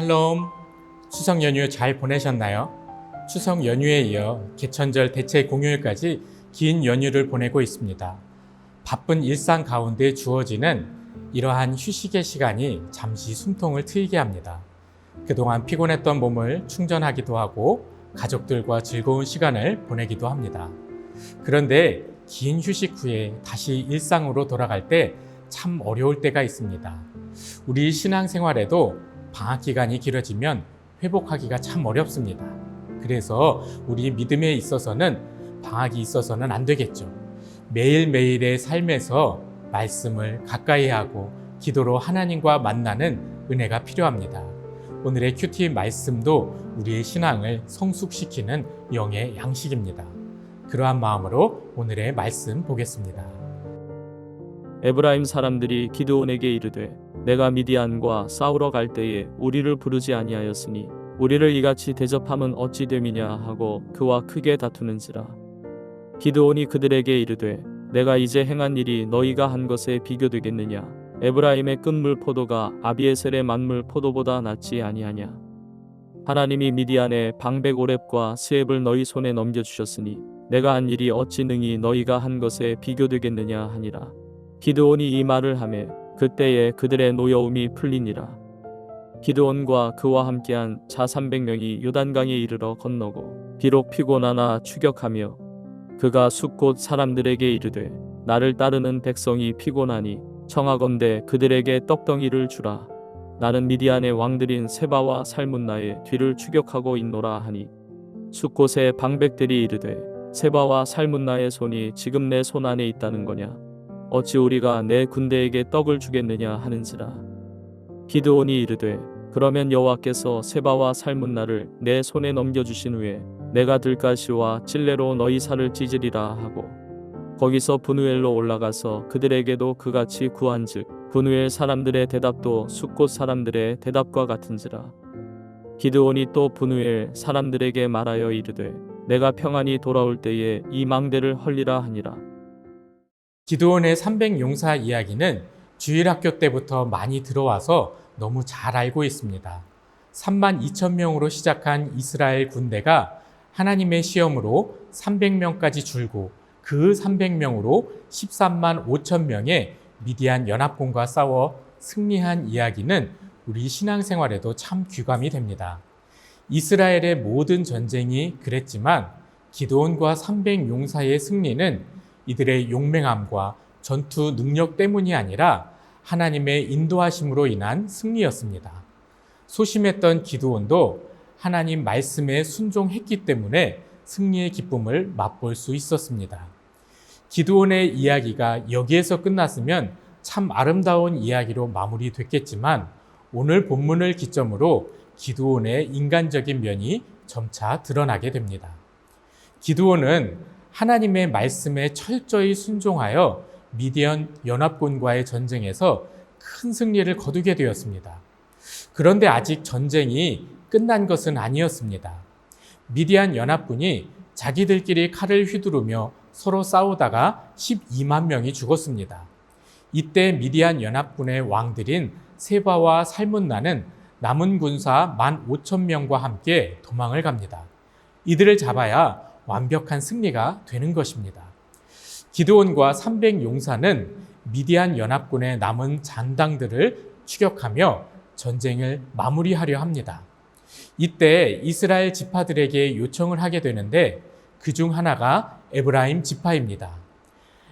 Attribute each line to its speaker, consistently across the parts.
Speaker 1: 샬롬. 추석 연휴 잘 보내셨나요? 추석 연휴에 이어 개천절 대체 공휴일까지 긴 연휴를 보내고 있습니다. 바쁜 일상 가운데 주어지는 이러한 휴식의 시간이 잠시 숨통을 트이게 합니다. 그동안 피곤했던 몸을 충전하기도 하고 가족들과 즐거운 시간을 보내기도 합니다. 그런데 긴 휴식 후에 다시 일상으로 돌아갈 때 참 어려울 때가 있습니다. 우리 신앙생활에도 방학 기간이 길어지면 회복하기가 참 어렵습니다. 그래서 우리 믿음에 있어서는 방학이 있어서는 안 되겠죠. 매일매일의 삶에서 말씀을 가까이 하고 기도로 하나님과 만나는 은혜가 필요합니다. 오늘의 큐티 말씀도 우리의 신앙을 성숙시키는 영의 양식입니다. 그러한 마음으로 오늘의 말씀 보겠습니다.
Speaker 2: 에브라임 사람들이 기드온에게 이르되 내가 미디안과 싸우러 갈 때에 우리를 부르지 아니하였으니 우리를 이같이 대접함은 어찌 됨이냐 하고 그와 크게 다투는지라. 기드온이 그들에게 이르되 내가 이제 행한 일이 너희가 한 것에 비교되겠느냐. 에브라임의 끝물 포도가 아비에셀의 만물 포도보다 낫지 아니하냐. 하나님이 미디안의 방백 오렙과 스앱을 너희 손에 넘겨주셨으니 내가 한 일이 어찌 능히 너희가 한 것에 비교되겠느냐 하니라. 기드온이 이 말을 하매 그때에 그들의 노여움이 풀리니라. 기드온과 그와 함께한 자 300명이 요단강에 이르러 건너고 비록 피곤하나 추격하며 그가 숫곳 사람들에게 이르되 나를 따르는 백성이 피곤하니 청하건대 그들에게 떡덩이를 주라. 나는 미디안의 왕들인 세바와 살문나의 뒤를 추격하고 있노라 하니 숫곳의 방백들이 이르되 세바와 살문나의 손이 지금 내 손 안에 있다는 거냐. 어찌 우리가 내 군대에게 떡을 주겠느냐 하는지라. 기드온이 이르되 그러면 여호와께서 세바와 살문나를 내 손에 넘겨주신 후에 내가 들가시와 찔레로 너희 살을 찢으리라 하고 거기서 분우엘로 올라가서 그들에게도 그같이 구한즉 분우엘 사람들의 대답도 숫곳 사람들의 대답과 같은지라. 기드온이 또 분우엘 사람들에게 말하여 이르되 내가 평안히 돌아올 때에 이 망대를 헐리라 하니라.
Speaker 1: 기드온의 300용사 이야기는 주일학교 때부터 많이 들어와서 너무 잘 알고 있습니다. 3만 2천 명으로 시작한 이스라엘 군대가 하나님의 시험으로 300명까지 줄고 그 300명으로 13만 5천 명의 미디안 연합군과 싸워 승리한 이야기는 우리 신앙생활에도 참 귀감이 됩니다. 이스라엘의 모든 전쟁이 그랬지만 기드온과 300용사의 승리는 이들의 용맹함과 전투 능력 때문이 아니라 하나님의 인도하심으로 인한 승리였습니다. 소심했던 기드온도 하나님 말씀에 순종했기 때문에 승리의 기쁨을 맛볼 수 있었습니다. 기드온의 이야기가 여기에서 끝났으면 참 아름다운 이야기로 마무리됐겠지만 오늘 본문을 기점으로 기드온의 인간적인 면이 점차 드러나게 됩니다. 기드온은 하나님의 말씀에 철저히 순종하여 미디안 연합군과의 전쟁에서 큰 승리를 거두게 되었습니다. 그런데 아직 전쟁이 끝난 것은 아니었습니다. 미디안 연합군이 자기들끼리 칼을 휘두르며 서로 싸우다가 12만 명이 죽었습니다. 이때 미디안 연합군의 왕들인 세바와 살문나는 남은 군사 15,000명과 함께 도망을 갑니다. 이들을 잡아야 완벽한 승리가 되는 것입니다. 기드온과 300용사는 미디안 연합군의 남은 잔당들을 추격하며 전쟁을 마무리하려 합니다. 이때 이스라엘 지파들에게 요청을 하게 되는데 그중 하나가 에브라임 지파입니다.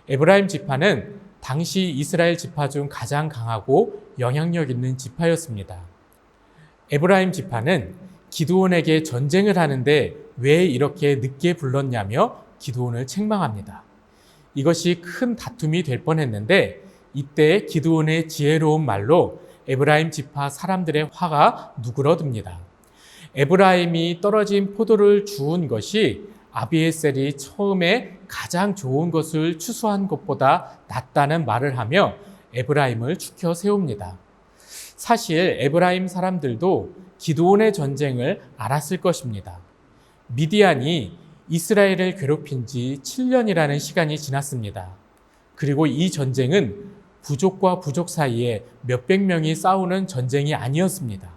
Speaker 1: 에브라임 지파는 당시 이스라엘 지파 중 가장 강하고 영향력 있는 지파였습니다. 에브라임 지파는 기드온에게 전쟁을 하는데 왜 이렇게 늦게 불렀냐며 기드온을 책망합니다. 이것이 큰 다툼이 될 뻔했는데 이때 기드온의 지혜로운 말로 에브라임 지파 사람들의 화가 누그러듭니다. 에브라임이 떨어진 포도를 주운 것이 아비에셀이 처음에 가장 좋은 것을 추수한 것보다 낫다는 말을 하며 에브라임을 추켜 세웁니다. 사실 에브라임 사람들도 기드온의 전쟁을 알았을 것입니다. 미디안이 이스라엘을 괴롭힌 지 7년이라는 시간이 지났습니다. 그리고 이 전쟁은 부족과 부족 사이에 몇백 명이 싸우는 전쟁이 아니었습니다.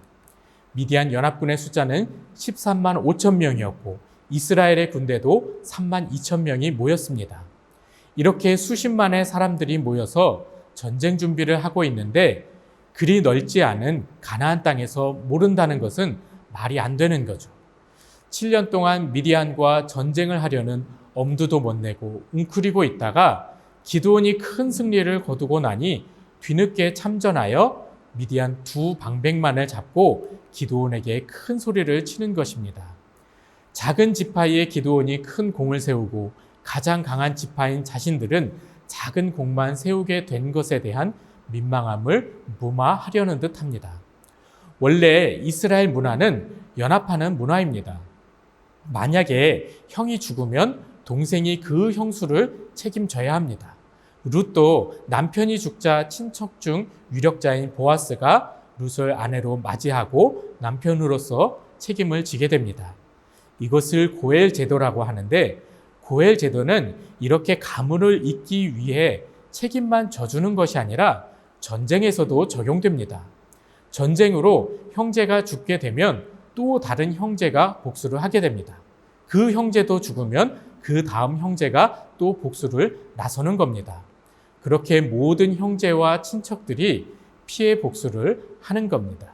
Speaker 1: 미디안 연합군의 숫자는 13만 5천 명이었고 이스라엘의 군대도 3만 2천 명이 모였습니다. 이렇게 수십만의 사람들이 모여서 전쟁 준비를 하고 있는데 그리 넓지 않은 가나안 땅에서 모른다는 것은 말이 안 되는 거죠. 7년 동안 미디안과 전쟁을 하려는 엄두도 못 내고 웅크리고 있다가 기드온이 큰 승리를 거두고 나니 뒤늦게 참전하여 미디안 두 방백만을 잡고 기드온에게 큰 소리를 치는 것입니다. 작은 지파의 기드온이 큰 공을 세우고 가장 강한 지파인 자신들은 작은 공만 세우게 된 것에 대한 민망함을 무마하려는 듯합니다. 원래 이스라엘 문화는 연합하는 문화입니다. 만약에 형이 죽으면 동생이 그 형수를 책임져야 합니다. 룻도 남편이 죽자 친척 중 유력자인 보아스가 룻을 아내로 맞이하고 남편으로서 책임을 지게 됩니다. 이것을 고엘 제도라고 하는데 고엘 제도는 이렇게 가문을 잇기 위해 책임만 져주는 것이 아니라 전쟁에서도 적용됩니다. 전쟁으로 형제가 죽게 되면 또 다른 형제가 복수를 하게 됩니다. 그 형제도 죽으면 그 다음 형제가 또 복수를 나서는 겁니다. 그렇게 모든 형제와 친척들이 피해 복수를 하는 겁니다.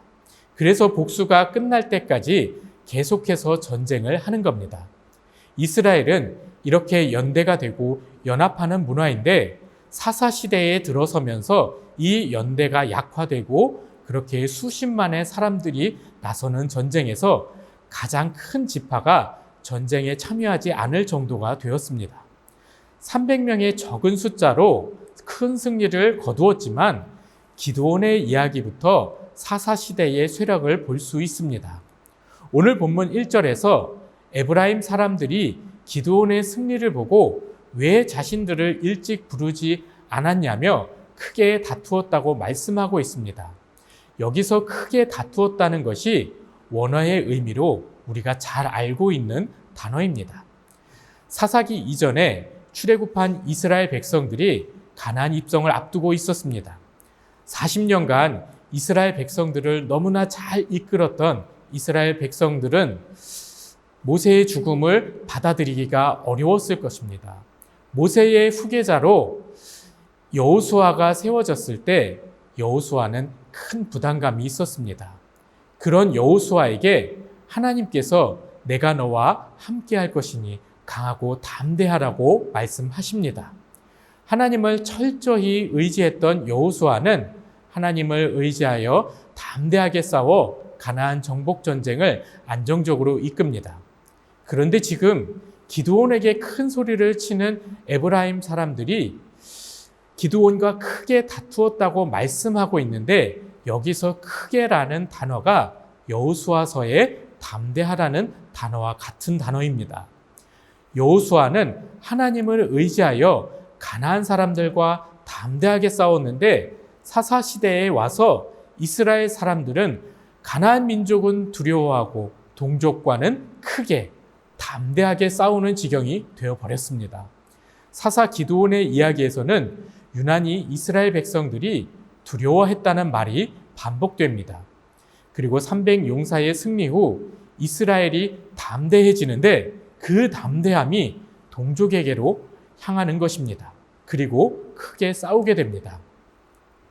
Speaker 1: 그래서 복수가 끝날 때까지 계속해서 전쟁을 하는 겁니다. 이스라엘은 이렇게 연대가 되고 연합하는 문화인데 사사시대에 들어서면서 이 연대가 약화되고 그렇게 수십만의 사람들이 나서는 전쟁에서 가장 큰 지파가 전쟁에 참여하지 않을 정도가 되었습니다. 300명의 적은 숫자로 큰 승리를 거두었지만 기드온의 이야기부터 사사시대의 쇠락을 볼 수 있습니다. 오늘 본문 1절에서 에브라임 사람들이 기드온의 승리를 보고 왜 자신들을 일찍 부르지 않았냐며 크게 다투었다고 말씀하고 있습니다. 여기서 크게 다투었다는 것이 원어의 의미로 우리가 잘 알고 있는 단어입니다. 사사기 이전에 출애굽한 이스라엘 백성들이 가나안 입성을 앞두고 있었습니다. 40년간 이스라엘 백성들을 너무나 잘 이끌었던 이스라엘 백성들은 모세의 죽음을 받아들이기가 어려웠을 것입니다. 모세의 후계자로 여호수아가 세워졌을 때 여호수아는 큰 부담감이 있었습니다. 그런 여호수아에게 하나님께서 내가 너와 함께할 것이니 강하고 담대하라고 말씀하십니다. 하나님을 철저히 의지했던 여호수아는 하나님을 의지하여 담대하게 싸워 가나안 정복 전쟁을 안정적으로 이끕니다. 그런데 지금 기드온에게 큰 소리를 치는 에브라임 사람들이 기드온과 크게 다투었다고 말씀하고 있는데 여기서 크게라는 단어가 여호수아서의 담대하라는 단어와 같은 단어입니다. 여호수아는 하나님을 의지하여 가나안 사람들과 담대하게 싸웠는데 사사시대에 와서 이스라엘 사람들은 가나안 민족은 두려워하고 동족과는 크게 담대하게 싸우는 지경이 되어버렸습니다. 사사 기드온의 이야기에서는 유난히 이스라엘 백성들이 두려워했다는 말이 반복됩니다. 그리고 300 용사의 승리 후 이스라엘이 담대해지는데 그 담대함이 동족에게로 향하는 것입니다. 그리고 크게 싸우게 됩니다.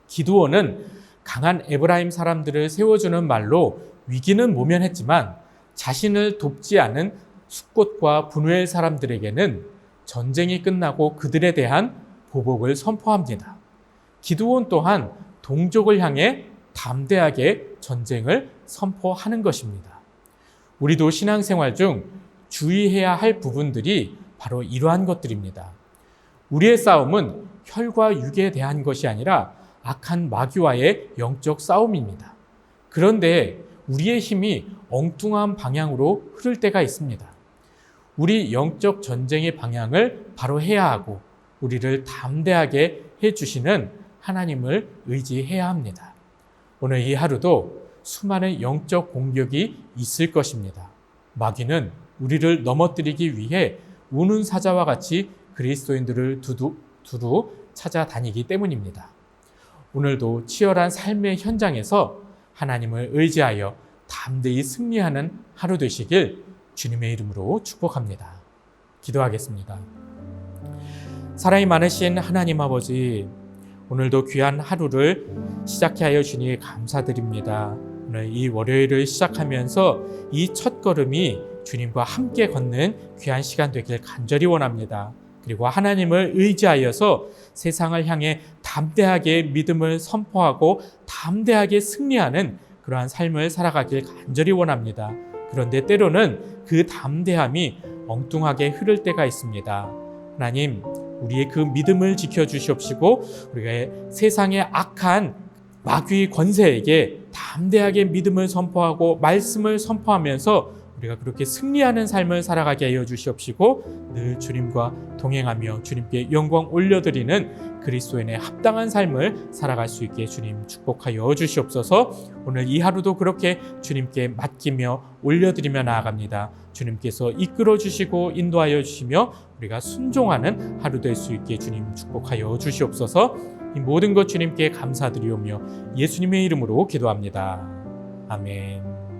Speaker 1: 기드온은 강한 에브라임 사람들을 세워주는 말로 위기는 모면했지만 자신을 돕지 않은 숫곳과 분우엘 사람들에게는 전쟁이 끝나고 그들에 대한 보복을 선포합니다. 기드온 또한 동족을 향해 담대하게 전쟁을 선포하는 것입니다. 우리도 신앙생활 중 주의해야 할 부분들이 바로 이러한 것들입니다. 우리의 싸움은 혈과 육에 대한 것이 아니라 악한 마귀와의 영적 싸움입니다. 그런데 우리의 힘이 엉뚱한 방향으로 흐를 때가 있습니다. 우리 영적 전쟁의 방향을 바로 해야 하고 우리를 담대하게 해주시는 하나님을 의지해야 합니다. 오늘 이 하루도 수많은 영적 공격이 있을 것입니다. 마귀는 우리를 넘어뜨리기 위해 우는 사자와 같이 그리스도인들을 두루 찾아다니기 때문입니다. 오늘도 치열한 삶의 현장에서 하나님을 의지하여 담대히 승리하는 하루 되시길 주님의 이름으로 축복합니다. 기도하겠습니다. 사랑이 많으신 하나님 아버지, 오늘도 귀한 하루를 시작해 하여 주니 감사드립니다. 오늘 이 월요일을 시작하면서 이 첫걸음이 주님과 함께 걷는 귀한 시간 되길 간절히 원합니다. 그리고 하나님을 의지하여서 세상을 향해 담대하게 믿음을 선포하고 담대하게 승리하는 그러한 삶을 살아가길 간절히 원합니다. 그런데 때로는 그 담대함이 엉뚱하게 흐를 때가 있습니다. 하나님, 우리의 그 믿음을 지켜주시옵시고 우리가 세상의 악한 마귀의 권세에게 담대하게 믿음을 선포하고 말씀을 선포하면서 우리가 그렇게 승리하는 삶을 살아가게 하여 주시옵시고 늘 주님과 동행하며 주님께 영광 올려드리는 그리스도인의 합당한 삶을 살아갈 수 있게 주님 축복하여 주시옵소서. 오늘 이 하루도 그렇게 주님께 맡기며 올려드리며 나아갑니다. 주님께서 이끌어 주시고 인도하여 주시며 우리가 순종하는 하루 될 수 있게 주님 축복하여 주시옵소서. 이 모든 것 주님께 감사드리오며 예수님의 이름으로 기도합니다. 아멘.